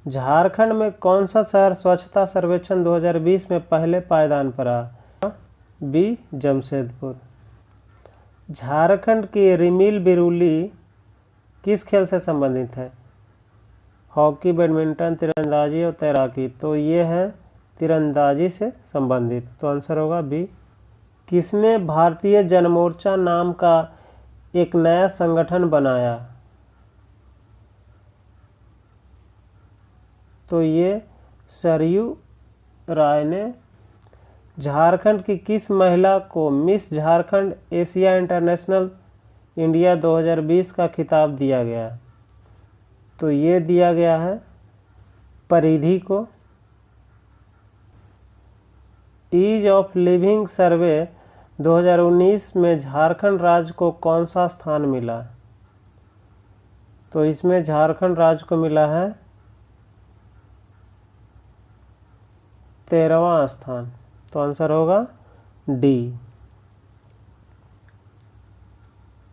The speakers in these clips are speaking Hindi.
झारखंड में कौन सा शहर स्वच्छता सर्वेक्षण 2020 में पहले पायदान पर रहा? बी जमशेदपुर। झारखंड की रिमिल बिरुली किस खेल से संबंधित है? हॉकी, बैडमिंटन, तीरंदाजी और तैराकी। तो ये है तीरंदाजी से संबंधित, तो आंसर होगा बी। किसने भारतीय जनमोर्चा नाम का एक नया संगठन बनाया? तो ये सरयू राय ने। झारखंड की किस महिला को miss Jharkhand Asia international India 2020 का खिताब दिया गया? तो ये दिया गया है परिधि को। ईज ऑफ लिविंग सर्वे 2019 में झारखंड राज्य को कौन सा स्थान मिला? तो इसमें झारखंड राज्य को मिला है 13वां स्थान, तो आंसर होगा डी।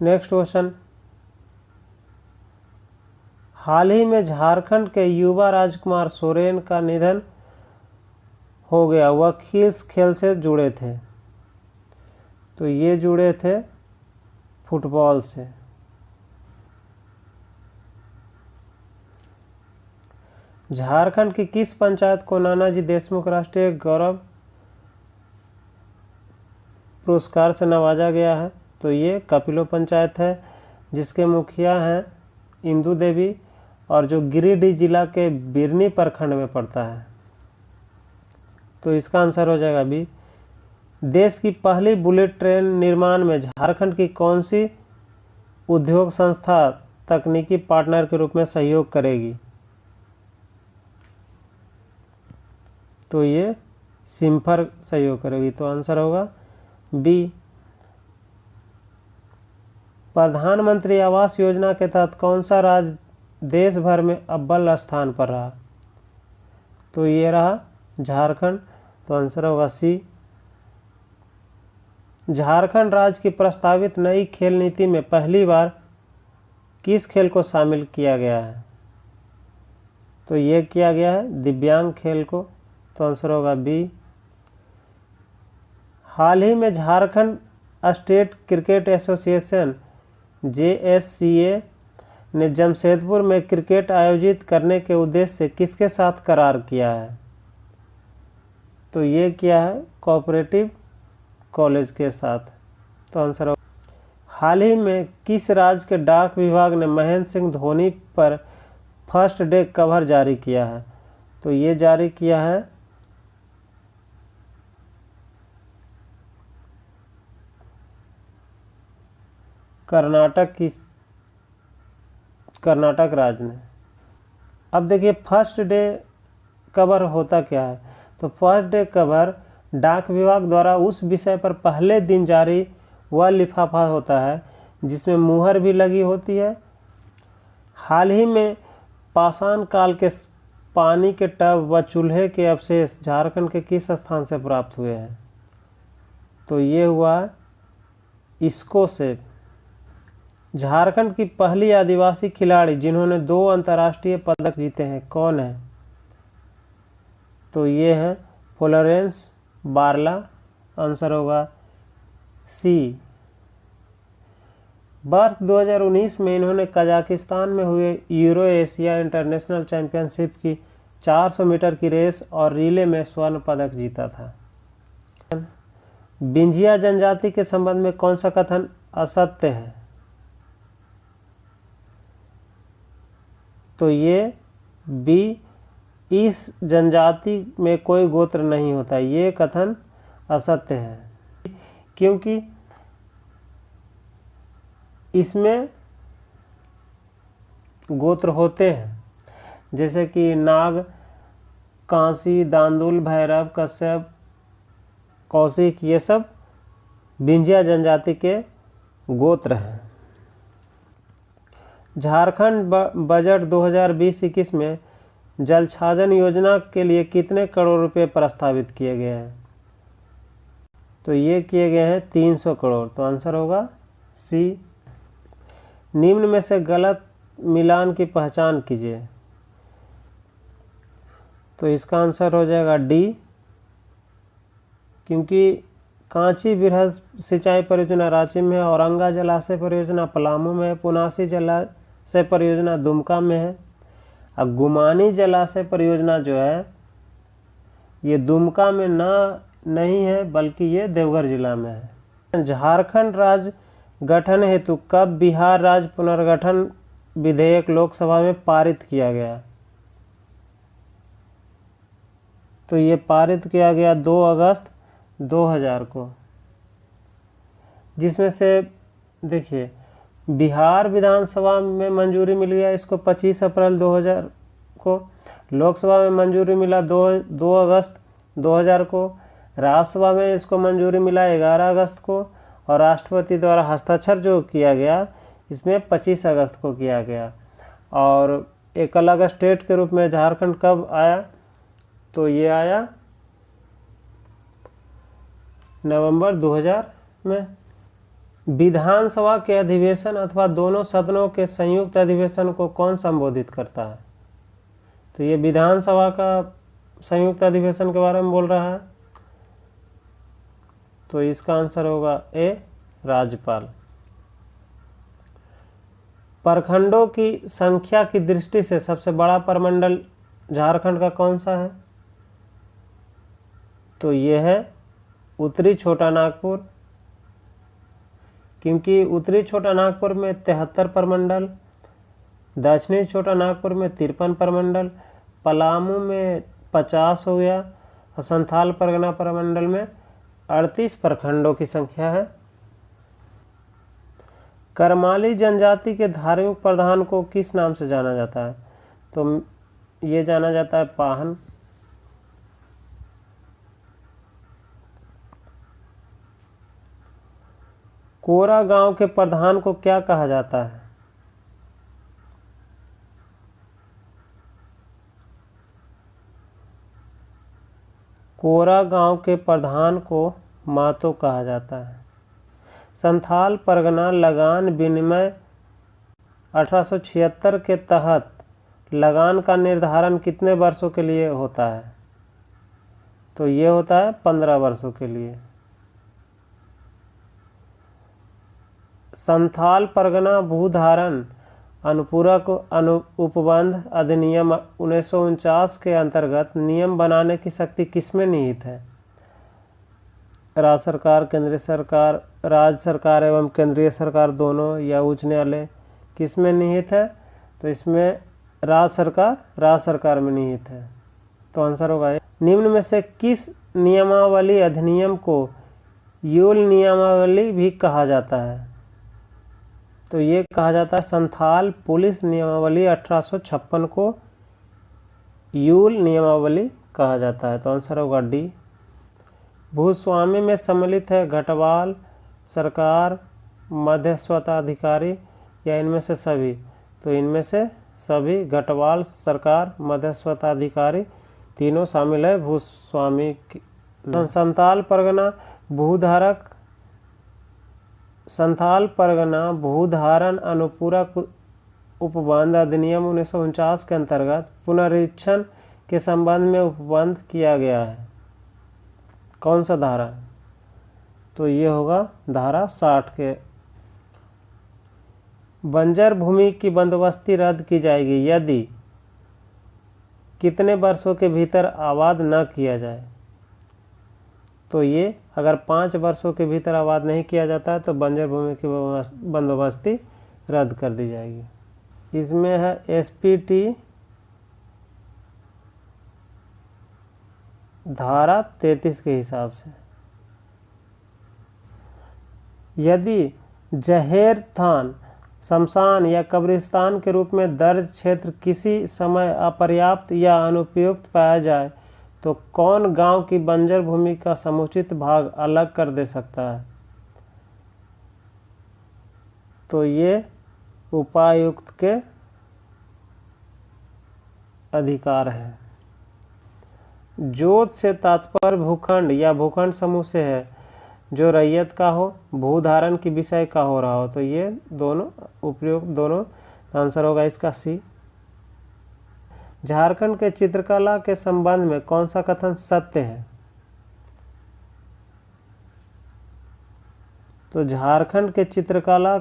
नेक्स्ट क्वेश्चन, हाल ही में झारखंड के युवा राजकुमार सोरेन का निधन हो गया, वह किस खेल से जुड़े थे? तो ये जुड़े थे फुटबॉल से। झारखंड की किस पंचायत को नानाजी देशमुख राष्ट्रीय गौरव पुरस्कार से नवाजा गया है? तो ये कपिलो पंचायत है, जिसके मुखिया हैं इंदू देवी और जो गिरिडीह जिला के बिरनी प्रखंड में पड़ता है। तो इसका आंसर हो जाएगा बी। देश की पहली बुलेट ट्रेन निर्माण में झारखंड की कौन सी उद्योग संस्था तकनीकी पार्टनर के रूप में सहयोग करेगी? तो ये सिम्फर सहयोग करेगी, तो आंसर होगा बी। प्रधानमंत्री आवास योजना के तहत कौन सा राज्य देश भर में अव्वल स्थान पर रहा? तो ये रहा झारखंड, तो आंसर होगा सी। झारखंड राज्य की प्रस्तावित नई खेल नीति में पहली बार किस खेल को शामिल किया गया है? तो ये किया गया है दिव्यांग खेल को, तो आंसर होगा बी। हाल ही में Jharkhand state cricket association JSCA ने जमशेदपुर में क्रिकेट आयोजित करने के उद्देश्य से किसके साथ करार किया है? तो ये किया है कोऑपरेटिव कॉलेज के साथ, तो आंसर होगा। हाल ही में किस राज्य के डाक विभाग ने महेंद्र सिंह धोनी पर फर्स्ट डे कवर जारी किया है? तो ये जारी किया है कर्नाटक राज्य ने। अब देखिए फर्स्ट डे कवर होता क्या है? तो फर्स्ट डे कवर डाक विभाग द्वारा उस विषय पर पहले दिन जारी वह लिफाफा होता है जिसमें मुहर भी लगी होती है। हाल ही में पाषाण काल के पानी के टब व चूल्हे के अवशेष झारखंड के किस स्थान से प्राप्त हुए हैं? तो ये हुआ इसको से। झारखंड की पहली आदिवासी खिलाड़ी जिन्होंने 2 अंतर्राष्ट्रीय पदक जीते हैं कौन है? तो ये है फ्लोरेंस बारला, आंसर होगा सी। वर्ष 2019 में इन्होंने कजाकिस्तान में हुए यूरो एशिया इंटरनेशनल चैंपियनशिप की 400 मीटर की रेस और रिले में स्वर्ण पदक जीता था। बिंजिया जनजाति के संबंध में कौन सा कथन असत्य है? तो ये बी, इस जनजाति में कोई गोत्र नहीं होता, ये कथन असत्य है, क्योंकि इसमें गोत्र होते हैं, जैसे कि नाग, कांसी, दांदुल, भैरव, कश्यप, कौशिक, ये सब बिंजिया जनजाति के गोत्र हैं। झारखंड बजट 2020-21 में जल छाजन योजना के लिए कितने करोड़ रुपए प्रस्तावित किए गए हैं? तो ये किए गए हैं 300 करोड़, तो आंसर होगा सी। निम्न में से गलत मिलान की पहचान कीजिए। तो इसका आंसर हो जाएगा डी, क्योंकि कांची वृहद सिंचाई परियोजना रांची में है, औरंगा जलाशय परियोजना पलामू में है, पुनासी जलाशय परियोजना दुमका में है। अब गुमानी जलाशय परियोजना जो है ये दुमका में नहीं है, बल्कि ये देवघर जिला में है। झारखंड राज्य गठन हेतु कब बिहार राज्य पुनर्गठन विधेयक लोकसभा में पारित किया गया? तो ये पारित किया गया 2 अगस्त 2000 को, जिसमें से देखिए बिहार विधानसभा में मंजूरी मिल गया इसको 25 अप्रैल 2000 को, लोकसभा में मंजूरी मिला 2 अगस्त 2000 को, राज्यसभा में इसको मंजूरी मिला 11 अगस्त को, और राष्ट्रपति द्वारा हस्ताक्षर जो किया गया इसमें 25 अगस्त को किया गया। और एक अलग स्टेट के रूप में झारखंड कब आया? तो ये आया नवंबर 2000 में। विधानसभा के अधिवेशन अथवा दोनों सदनों के संयुक्त अधिवेशन को कौन संबोधित करता है? तो ये विधानसभा का संयुक्त अधिवेशन के बारे में बोल रहा है, तो इसका आंसर होगा ए, राज्यपाल। प्रखंडों की संख्या की दृष्टि से सबसे बड़ा प्रमंडल झारखंड का कौन सा है? तो ये है उत्तरी छोटा नागपुर, क्योंकि उत्तरी छोटा नागपुर में 73 प्रमंडल, दक्षिणी छोटा नागपुर में 53 प्रमंडल, पलामू में 50 हो गया, और संथाल परगना प्रमंडल में 38 प्रखंडों की संख्या है। करमाली जनजाति के धार्मिक प्रधान को किस नाम से जाना जाता है? तो ये जाना जाता है पाहन। कोरा गांव के प्रधान को क्या कहा जाता है? कोरा गांव के प्रधान को मातो कहा जाता है। संथाल परगना लगान विनिमय 1876 के तहत लगान का निर्धारण कितने वर्षों के लिए होता है? तो ये होता है 15 वर्षों के लिए। संथाल परगना भूधारण अनुपूरक उपबंध अधिनियम 1949 के अंतर्गत नियम बनाने की शक्ति किसमें निहित है? राज्य सरकार, केंद्रीय सरकार, राज्य सरकार एवं केंद्रीय सरकार दोनों या उच्च न्यायालय किसमें निहित है? तो इसमें राज्य सरकार में निहित है। तो आंसर होगा निम्न में से किस नियमावली अधिनियम को यूल नियमावली भी कहा जाता है? तो ये कहा जाता है संथाल पुलिस नियमावली 1856 को यूल नियमावली कहा जाता है। तो आंसर होगा डी। भूस्वामी में सम्मिलित है घटवाल, सरकार, मध्यस्थताधिकारी या इनमें से सभी? तो इनमें से सभी, घटवाल, सरकार, मध्यस्थताधिकारी तीनों शामिल है भूस्वामी। संथाल परगना भूधारक, संथाल परगना भूधारण अनुपूरक उपबंध अधिनियम 1949 के अंतर्गत पुनरीक्षण के संबंध में उपबंध किया गया है। कौन सा धारा? तो ये होगा धारा 60 के। बंजर भूमि की बंदोबस्ती रद्द की जाएगी यदि कितने वर्षों के भीतर आबाद न किया जाए? तो ये अगर 5 वर्षों के भीतर आबाद नहीं किया जाता है तो बंजर भूमि की बंदोबस्ती रद्द कर दी जाएगी। इसमें है एसपीटी धारा 33 के हिसाब से। यदि जहेर थान, शमशान या कब्रिस्तान के रूप में दर्ज क्षेत्र किसी समय अपर्याप्त या अनुपयुक्त पाया जाए तो कौन गांव की बंजर भूमि का समुचित भाग अलग कर दे सकता है? तो ये उपायुक्त के अधिकार है। जोत से तात्पर्य भूखंड या भूखंड समूह से है जो रैयत का हो, भूधारण की विषय का हो रहा हो। तो ये दोनों उपयुक्त, दोनों आंसर होगा इसका सी। झारखंड के चित्रकला के संबंध में कौन सा कथन सत्य है? तो झारखंड के चित्रकला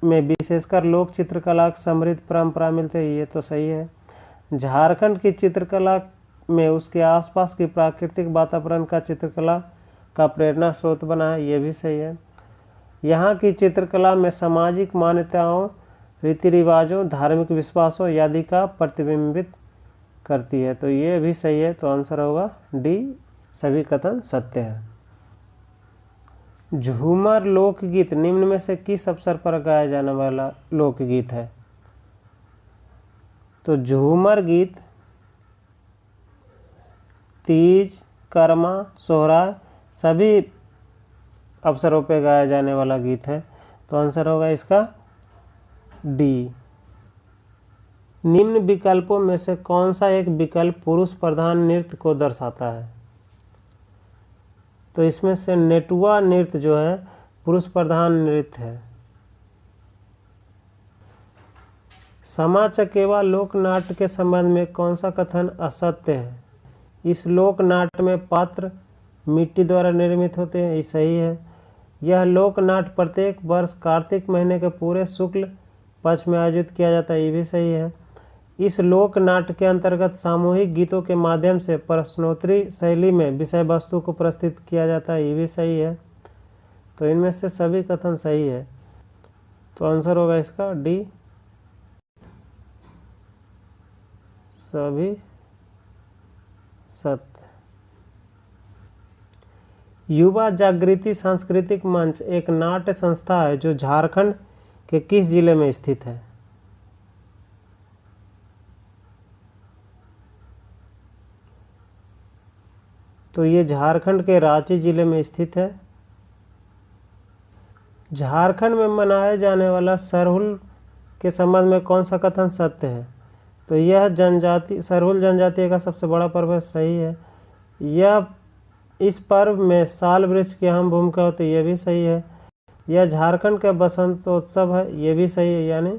में विशेषकर लोक चित्रकला की समृद्ध परंपरा मिलती है, ये तो सही है। झारखंड की चित्रकला में उसके आसपास की प्राकृतिक वातावरण का चित्रकला का प्रेरणा स्रोत बना है, ये भी सही है। यहाँ की चित्रकला में सामाजिक मान्यताओं, रीति रिवाजों, धार्मिक विश्वासों आदि का प्रतिबिंबित करती है, तो ये भी सही है। तो आंसर होगा डी, सभी कथन सत्य है। झूमर लोकगीत निम्न में से किस अवसर पर गाया जाने वाला लोकगीत है? तो झूमर गीत तीज, कर्मा, सोहराय सभी अवसरों पर गाया जाने वाला गीत है, तो आंसर होगा इसका डी। निम्न विकल्पों में से कौन सा एक विकल्प पुरुष प्रधान नृत्य को दर्शाता है? तो इसमें से नेटुआ नृत्य जो है पुरुष प्रधान नृत्य है। समा चकेवा लोक नाट्य के संबंध में कौन सा कथन असत्य है? इस लोक नाट्य में पात्र मिट्टी द्वारा निर्मित होते हैं, ये सही है। यह लोक नाट्य प्रत्येक वर्ष कार्तिक महीने के पूरे शुक्ल पक्ष में आयोजित किया जाता है, ये भी सही है। इस लोक नाट्य के अंतर्गत सामूहिक गीतों के माध्यम से प्रश्नोत्तरी शैली में विषय वस्तु को प्रस्तुत किया जाता है, ये भी सही है। तो इनमें से सभी कथन सही है, तो आंसर होगा इसका डी, सभी सत्य। युवा जागृति सांस्कृतिक मंच एक नाट्य संस्था है जो झारखंड के किस जिले में स्थित है? तो ये झारखंड के रांची जिले में स्थित है। झारखंड में मनाए जाने वाला सरहुल के संबंध में कौन सा कथन सत्य है? तो यह जनजाति सरहुल जनजाति का सबसे बड़ा पर्व है, सही है। इस पर्व में साल वृक्ष की अहम भूमिका होती है, यह भी सही है। यह झारखंड का बसंतोत्सव है, यह भी सही है, यानी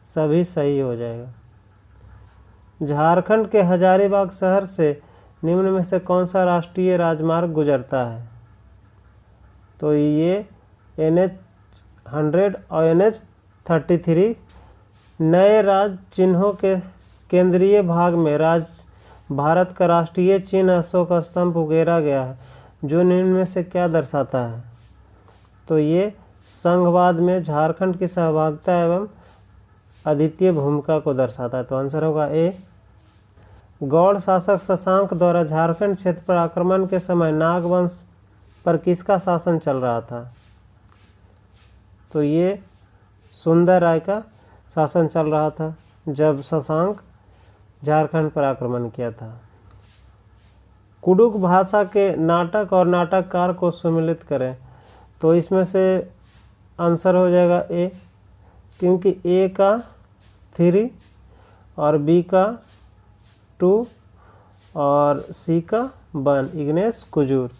सभी सही हो जाएगा। झारखंड के हजारीबाग शहर से निम्न में से कौन सा राष्ट्रीय राजमार्ग गुजरता है? तो ये NH-100 और NH-33 नए राज्य चिन्हों के केंद्रीय भाग में भारत का राष्ट्रीय चिन्ह अशोक स्तंभ उकेरा गया है, जो निम्न में से क्या दर्शाता है? तो ये संघवाद में झारखंड की सहभागिता एवं अद्वितीय भूमिका को दर्शाता है, तो आंसर होगा ए। गौड़ शासक शशांक द्वारा झारखंड क्षेत्र पर आक्रमण के समय नागवंश पर किसका शासन चल रहा था? तो ये सुंदर राय का शासन चल रहा था जब शशांक झारखंड पर आक्रमण किया था। कुडुख भाषा के नाटक और नाटककार को सम्मिलित करें, तो इसमें से आंसर हो जाएगा ए, क्योंकि ए का 3 और बी का 2 और सी का 1 इग्नेश कुजूर।